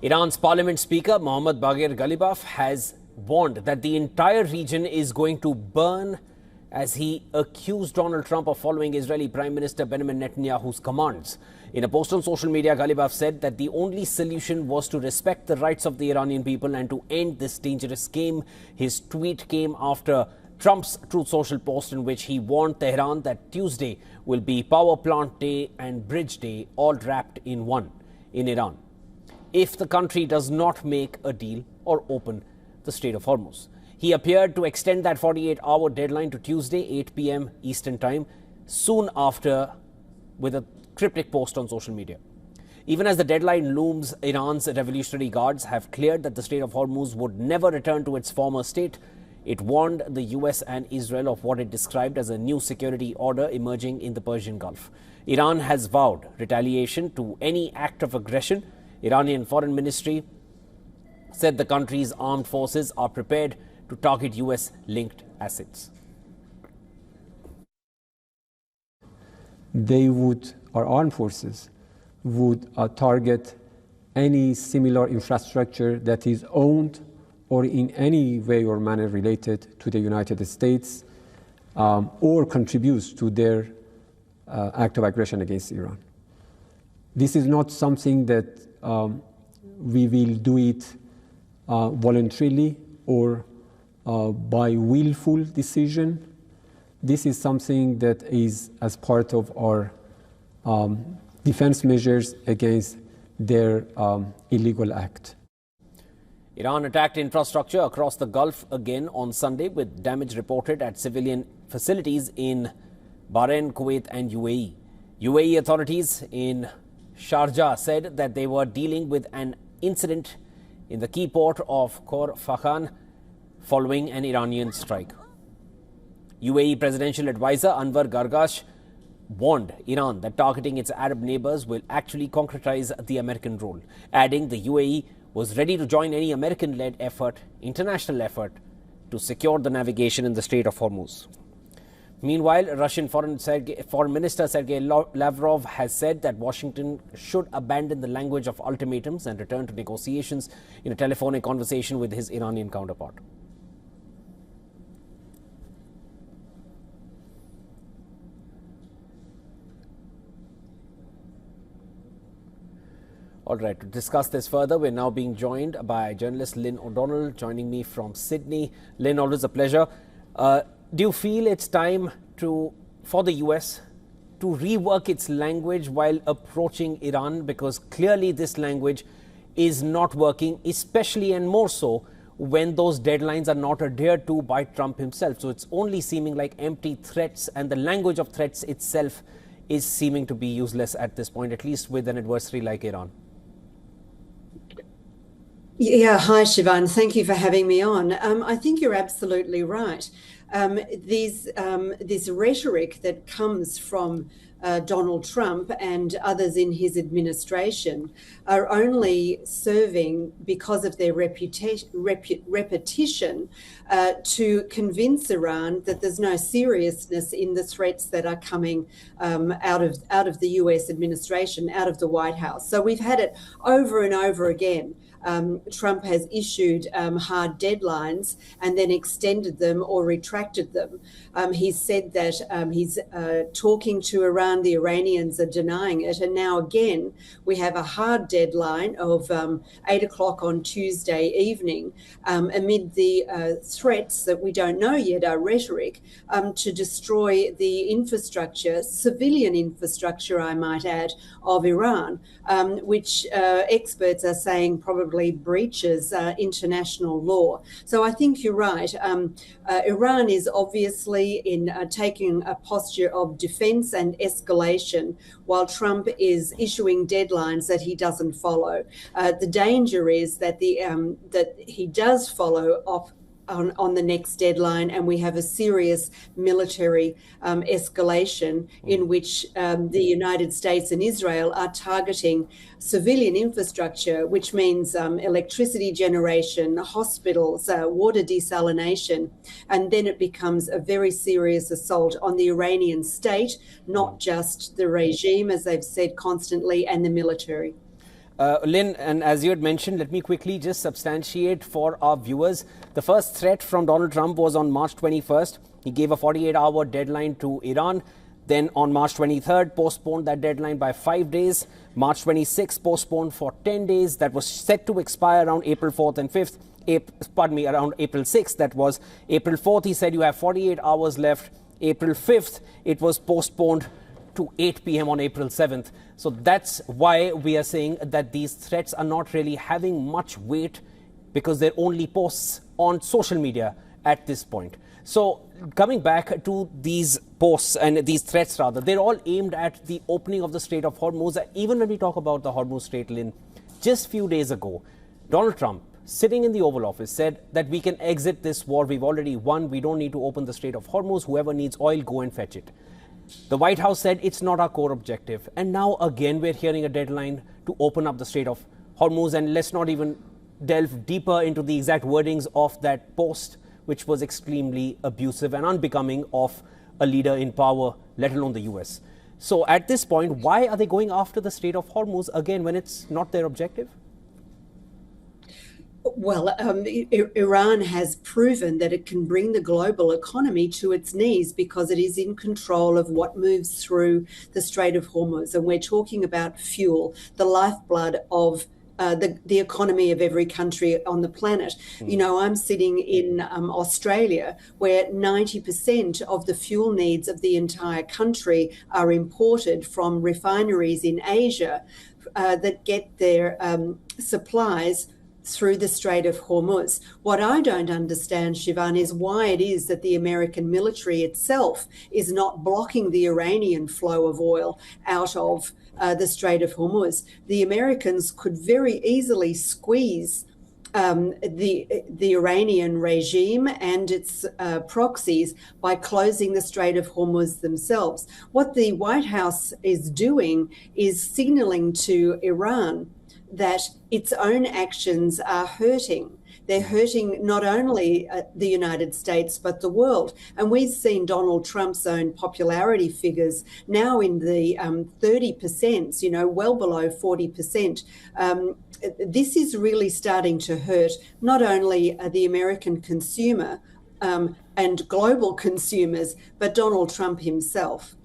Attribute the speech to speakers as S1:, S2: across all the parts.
S1: Iran's parliament speaker Mohammad Baghir Ghalibaf has warned that the entire region is going to burn as he accused Donald Trump of following Israeli Prime Minister Benjamin Netanyahu's commands. In a post on social media, Ghalibaf said that the only solution was to respect the rights of the Iranian people and to end this dangerous game. His tweet came after Trump's Truth Social post in which he warned Tehran that Tuesday will be Power Plant Day and Bridge Day, all wrapped in one, in Iran, if the country does not make a deal or open the Strait of Hormuz. He appeared to extend that 48-hour deadline to Tuesday, 8 p.m. Eastern Time, soon after, with a cryptic post on social media. Even as the deadline looms, Iran's Revolutionary Guards have cleared that the Strait of Hormuz would never return to its former state. It warned the US and Israel of what it described as a new security order emerging in the Persian Gulf. Iran has vowed retaliation to any act of aggression. Iranian Foreign Ministry said the country's armed forces are prepared to target US-linked assets.
S2: Our armed forces would target any similar infrastructure that is owned or in any way or manner related to the United States or contributes to their act of aggression against Iran. This is not something that we will do it voluntarily or by willful decision. This is something that is as part of our defense measures against their illegal act.
S1: Iran attacked infrastructure across the Gulf again on Sunday, with damage reported at civilian facilities in Bahrain, Kuwait and UAE. UAE authorities in Sharjah said that they were dealing with an incident in the key port of Khor Fakhan following an Iranian strike. UAE presidential advisor Anwar Gargash warned Iran that targeting its Arab neighbors will actually concretize the American role, adding the UAE was ready to join any American-led international effort to secure the navigation in the Strait of Hormuz. Meanwhile, Russian Foreign Minister Sergei Lavrov has said that Washington should abandon the language of ultimatums and return to negotiations in a telephonic conversation with his Iranian counterpart. All right, to discuss this further, we're now being joined by journalist Lynn O'Donnell, joining me from Sydney. Lynn, always a pleasure. Do you feel it's time for the US to rework its language while approaching Iran? Because clearly this language is not working, especially and more so when those deadlines are not adhered to by Trump himself. So it's only seeming like empty threats, and the language of threats itself is seeming to be useless at this point, at least with an adversary like Iran.
S3: Yeah, hi, Shivan. Thank you for having me on. I think you're absolutely right. This rhetoric that comes from Donald Trump and others in his administration are only serving, because of their repetition, to convince Iran that there's no seriousness in the threats that are coming out of the US administration, out of the White House. So we've had it over and over again. Trump has issued hard deadlines and then extended them or retracted them. He's said that he's talking to Iran, the Iranians are denying it. And now again, we have a hard deadline of 8 o'clock on Tuesday evening amid the threats that we don't know yet are rhetoric to destroy the infrastructure, civilian infrastructure, I might add, of Iran, which experts are saying probably breaches international law. So I think you're right. Iran is obviously in taking a posture of defense and escalation, while Trump is issuing deadlines that he doesn't follow. The danger is that that he does follow off on the next deadline, and we have a serious military escalation in which the United States and Israel are targeting civilian infrastructure, which means electricity generation, hospitals, water desalination, and then it becomes a very serious assault on the Iranian state, not just the regime, as they've said constantly, and the military.
S1: Lynn, and as you had mentioned, let me quickly just substantiate for our viewers. The first threat from Donald Trump was on March 21st. He gave a 48-hour deadline to Iran. Then on March 23rd, postponed that deadline by 5 days. March 26th, postponed for 10 days. That was set to expire around April 4th and 5th. Around April 6th. That was April 4th. He said you have 48 hours left. April 5th, it was postponed to 8 p.m. on April 7th. So that's why we are saying that these threats are not really having much weight, because they're only posts on social media at this point. So coming back to these posts and these threats, rather, they're all aimed at the opening of the Strait of Hormuz. Even when we talk about the Hormuz Strait, Lynn, just a few days ago, Donald Trump, sitting in the Oval Office, said that we can exit this war. We've already won. We don't need to open the Strait of Hormuz. Whoever needs oil, go and fetch it. The White House said it's not our core objective. And now again, we're hearing a deadline to open up the Strait of Hormuz. And let's not even delve deeper into the exact wordings of that post, which was extremely abusive and unbecoming of a leader in power, let alone the US. So at this point, why are they going after the Strait of Hormuz again when it's not their objective?
S3: Well, Iran has proven that it can bring the global economy to its knees because it is in control of what moves through the Strait of Hormuz. And we're talking about fuel, the lifeblood of the economy of every country on the planet. You know, I'm sitting in Australia, where 90% of the fuel needs of the entire country are imported from refineries in Asia that get their supplies through the Strait of Hormuz. What I don't understand, Shivan, is why it is that the American military itself is not blocking the Iranian flow of oil out of the Strait of Hormuz. The Americans could very easily squeeze the Iranian regime and its proxies by closing the Strait of Hormuz themselves. What the White House is doing is signaling to Iran that its own actions are hurting. They're hurting not only the United States, but the world. And we've seen Donald Trump's own popularity figures now in the 30%, you know, well below 40%. This is really starting to hurt not only the American consumer and global consumers, but Donald Trump himself.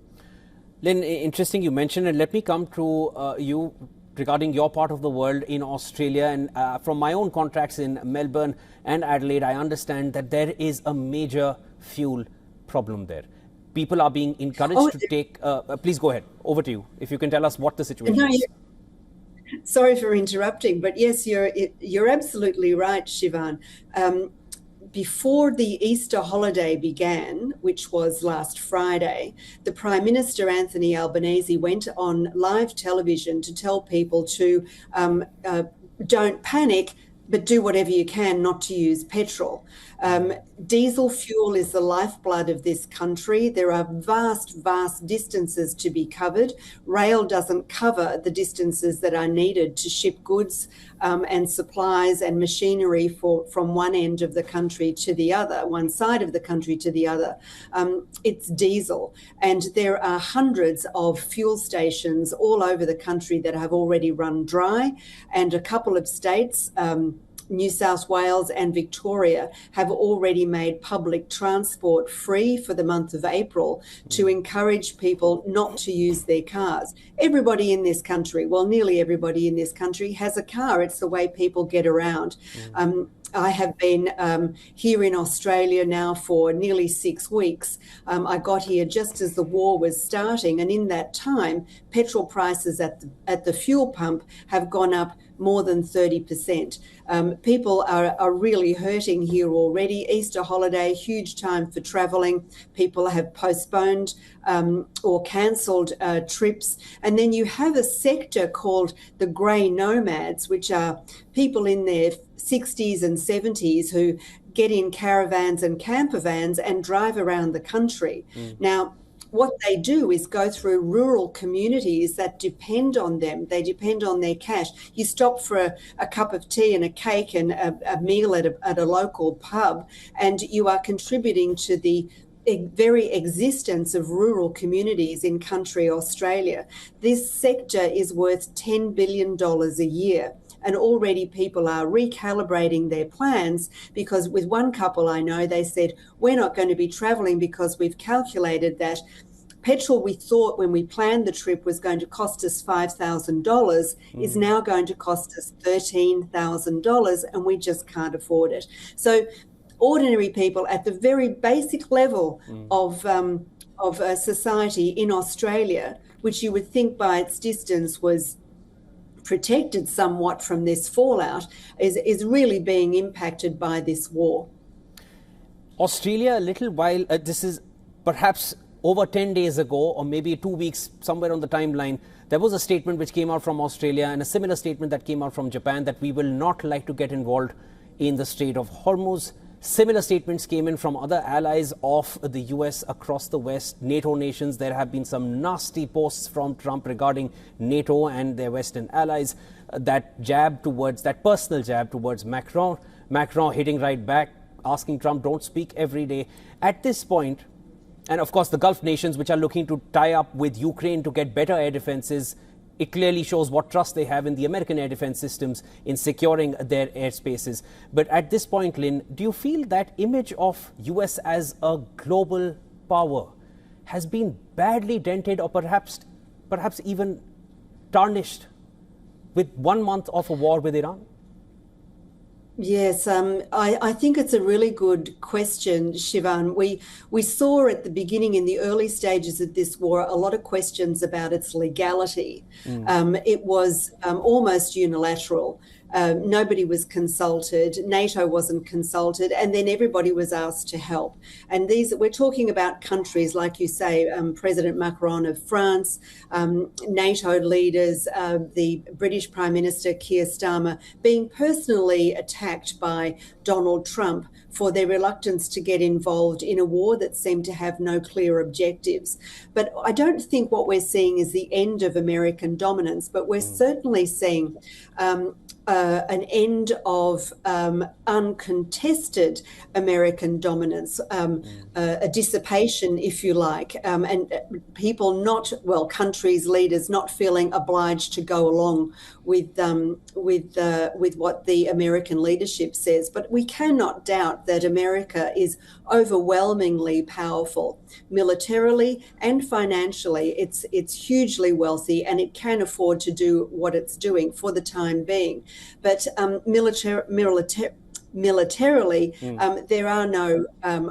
S1: Lynn, interesting you mentioned, and let me come to you regarding your part of the world in Australia. And from my own contacts in Melbourne and Adelaide, I understand that there is a major fuel problem there. People are being encouraged to take... please go ahead. Over to you. If you can tell us what the situation is.
S3: Sorry for interrupting, but yes, you're absolutely right, Shivan. Before the Easter holiday began, which was last Friday, the Prime Minister, Anthony Albanese, went on live television to tell people to don't panic, but do whatever you can not to use petrol. Diesel fuel is the lifeblood of this country. There are vast, vast distances to be covered. Rail doesn't cover the distances that are needed to ship goods and supplies and machinery from one end of the country to the other, one side of the country to the other. It's diesel. And there are hundreds of fuel stations all over the country that have already run dry. And a couple of states, New South Wales and Victoria, have already made public transport free for the month of April to encourage people not to use their cars. Everybody in this country, well, nearly everybody in this country has a car. It's the way people get around. I have been here in Australia now for nearly 6 weeks. I got here just as the war was starting, and in that time, petrol prices at the fuel pump have gone up more than 30%. People are really hurting here already. Easter holiday, huge time for travelling. People have postponed or cancelled trips. And then you have a sector called the grey nomads, which are people in their 60s and 70s who get in caravans and camper vans and drive around the country. Now, what they do is go through rural communities that depend on them. They depend on their cash. You stop for a cup of tea and a cake and a meal at a local pub, and you are contributing to the very existence of rural communities in country Australia. This sector is worth $10 billion a year. And already people are recalibrating their plans, because with one couple I know, they said, we're not going to be travelling because we've calculated that petrol we thought when we planned the trip was going to cost us $5,000 is now going to cost us $13,000, and we just can't afford it. So ordinary people at the very basic level of society in Australia, which you would think by its distance was protected somewhat from this fallout, is really being impacted by this war.
S1: Australia, a little while, this is perhaps over 10 days ago, or maybe 2 weeks, somewhere on the timeline, there was a statement which came out from Australia and a similar statement that came out from Japan that we will not like to get involved in the Strait of Hormuz. Similar statements came in from other allies of the US across the West, NATO nations. There have been some nasty posts from Trump regarding NATO and their Western allies. That personal jab towards Macron hitting right back, asking Trump, don't speak every day. At this point, and of course the Gulf nations which are looking to tie up with Ukraine to get better air defenses, it clearly shows what trust they have in the American air defense systems in securing their airspaces. But at this point, Lynn, do you feel that image of US as a global power has been badly dented, or perhaps even tarnished with 1 month of a war with Iran?
S3: Yes, I think it's a really good question, Shivan. We saw at the beginning, in the early stages of this war, a lot of questions about its legality. It was almost unilateral. Nobody was consulted, NATO wasn't consulted, and then everybody was asked to help. And we're talking about countries, like you say, President Macron of France, NATO leaders, the British Prime Minister Keir Starmer, being personally attacked by Donald Trump for their reluctance to get involved in a war that seemed to have no clear objectives. But I don't think what we're seeing is the end of American dominance, but we're certainly seeing an end of uncontested American dominance, a dissipation, if you like, and people countries, leaders not feeling obliged to go along with what the American leadership says. But we cannot doubt that America is overwhelmingly powerful militarily and financially. It's hugely wealthy, and it can afford to do what it's doing for the time being. But militarily, there are no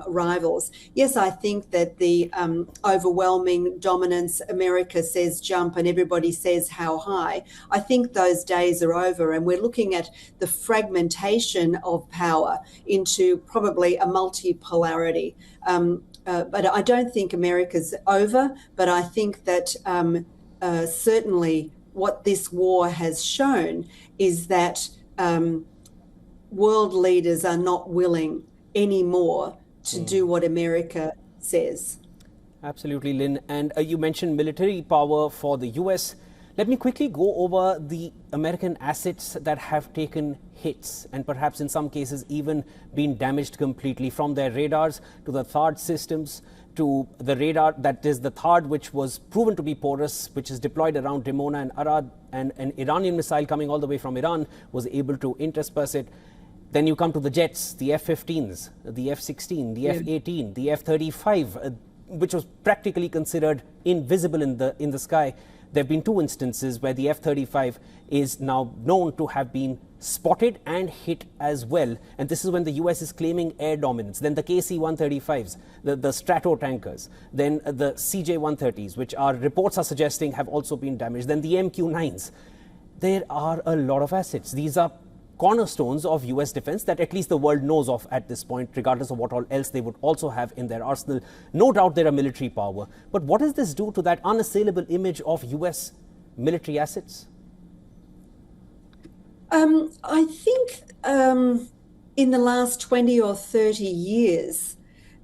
S3: rivals. Yes, I think that the overwhelming dominance, America says jump and everybody says how high, I think those days are over, and we're looking at the fragmentation of power into probably a multipolarity. But I don't think America's over, but I think that certainly what this war has shown is that world leaders are not willing anymore to do what America says.
S1: Absolutely, Lynn. And you mentioned military power for the US. Let me quickly go over the American assets that have taken hits and perhaps in some cases even been damaged completely, from their radars to the THAAD systems to the radar that is the THAAD, which was proven to be porous, which is deployed around Dimona and Arad, and an Iranian missile coming all the way from Iran was able to intersperse it. Then you come to the jets, the F-15s, the F-16, the F-18, the F-35, which was practically considered invisible in the sky. There have been 2 instances where the F-35 is now known to have been spotted and hit as well. And this is when the US is claiming air dominance. Then the KC-135s, the Strato tankers, then the CJ-130s, which reports are suggesting have also been damaged. Then the MQ-9s. There are a lot of assets. These are cornerstones of US defense that at least the world knows of at this point, regardless of what all else they would also have in their arsenal. No doubt they're a military power. But what does this do to that unassailable image of US military assets?
S3: I think in the last 20 or 30 years,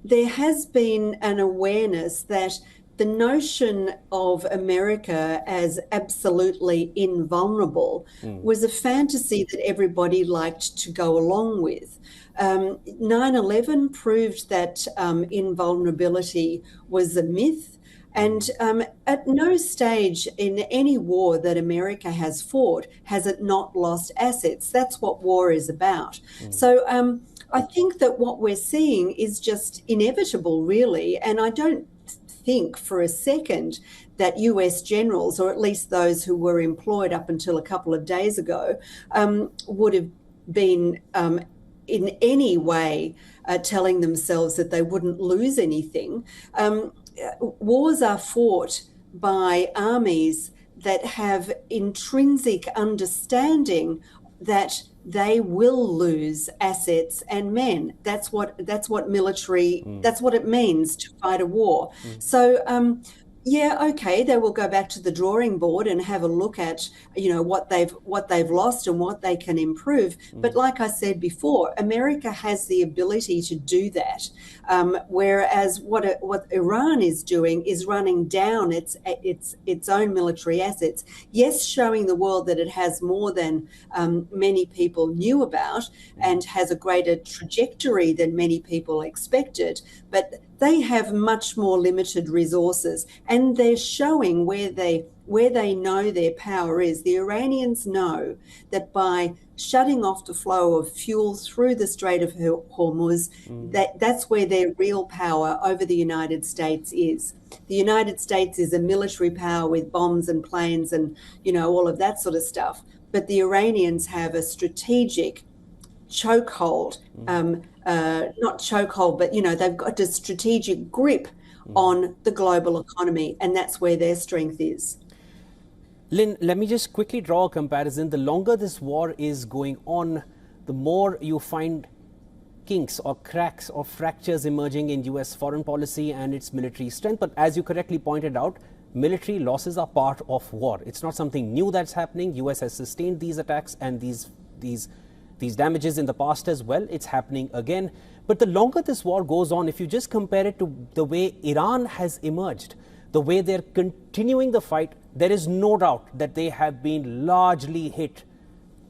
S3: there has been an awareness that the notion of America as absolutely invulnerable was a fantasy that everybody liked to go along with. 9/11 proved that invulnerability was a myth. And at no stage in any war that America has fought has it not lost assets. That's what war is about. So I think that what we're seeing is just inevitable, really. And I don't think for a second that US generals, or at least those who were employed up until a couple of days ago, would have been in any way telling themselves that they wouldn't lose anything. Wars are fought by armies that have intrinsic understanding that they will lose assets and men. That's what military. That's what it means to fight a war. So yeah, okay, they will go back to the drawing board and have a look at, what they've lost and what they can improve. But like I said before, America has the ability to do that. Whereas what Iran is doing is running down its own military assets. Yes, showing the world that it has more than many people knew about and has a greater trajectory than many people expected, but they have much more limited resources, and they're showing where they know their power is. The Iranians know that by shutting off the flow of fuel through the Strait of Hormuz, that's where their real power over the United States is. The United States is a military power with bombs and planes and, all of that sort of stuff. But the Iranians have a strategic chokehold, not chokehold, but they've got a strategic grip on the global economy, and that's where their strength is.
S1: Lynn, let me just quickly draw a comparison. The longer this war is going on, the more you find kinks or cracks or fractures emerging in US foreign policy and its military strength. But as you correctly pointed out, military losses are part of war. It's not something new that's happening. US has sustained these attacks and these damages in the past as well. It's happening again. But the longer this war goes on, if you just compare it to the way Iran has emerged, the way they're continuing the fight, there is no doubt that they have been largely hit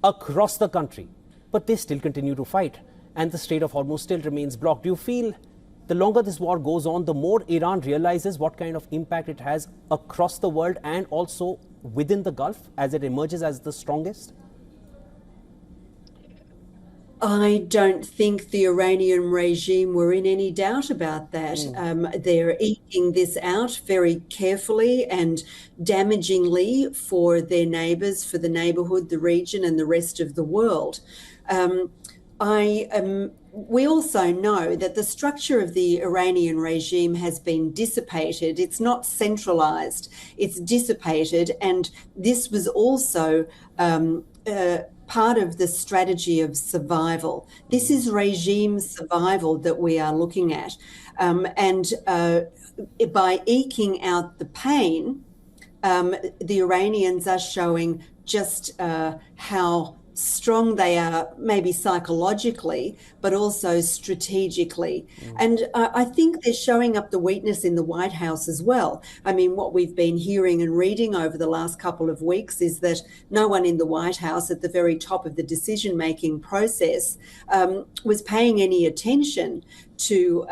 S1: across the country. But they still continue to fight. And the Strait of Hormuz still remains blocked. Do you feel the longer this war goes on, the more Iran realizes what kind of impact it has across the world and also within the Gulf as it emerges as the strongest?
S3: I don't think the Iranian regime were in any doubt about that. They're eking this out very carefully and damagingly for their neighbours, for the neighbourhood, the region and the rest of the world. We also know that the structure of the Iranian regime has been dissipated. It's not centralised, it's dissipated, and this was also part of the strategy of survival. This is regime survival that we are looking at. And by eking out the pain, the Iranians are showing just how strong they are, maybe psychologically, but also strategically. And I think they're showing up the weakness in the White House as well. I mean, what we've been hearing and reading over the last couple of weeks is that no one in the White House at the very top of the decision-making process was paying any attention to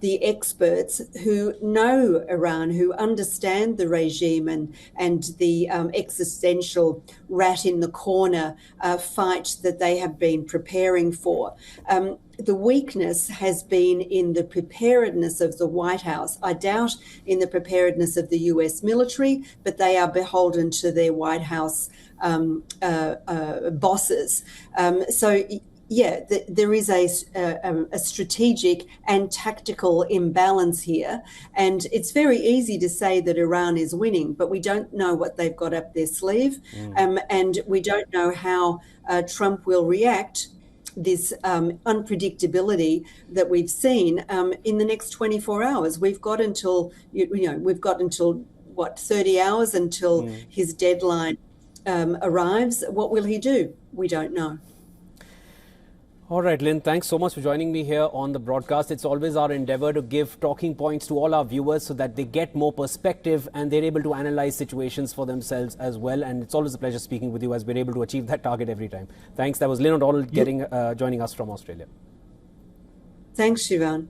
S3: the experts who know Iran, who understand the regime and the existential rat in the corner fight that they have been preparing for. The weakness has been in the preparedness of the White House. I doubt in the preparedness of the US military, but they are beholden to their White House bosses. Yeah, there is a strategic and tactical imbalance here. And it's very easy to say that Iran is winning, but we don't know what they've got up their sleeve. And we don't know how Trump will react, this unpredictability that we've seen in the next 24 hours. We've got until, what, 30 hours until his deadline arrives. What will he do? We don't know.
S1: All right, Lynn, thanks so much for joining me here on the broadcast. It's always our endeavor to give talking points to all our viewers so that they get more perspective and they're able to analyze situations for themselves as well. And it's always a pleasure speaking with you as we're able to achieve that target every time. Thanks. That was Lynn O'Donnell joining us from Australia.
S3: Thanks, Shivan.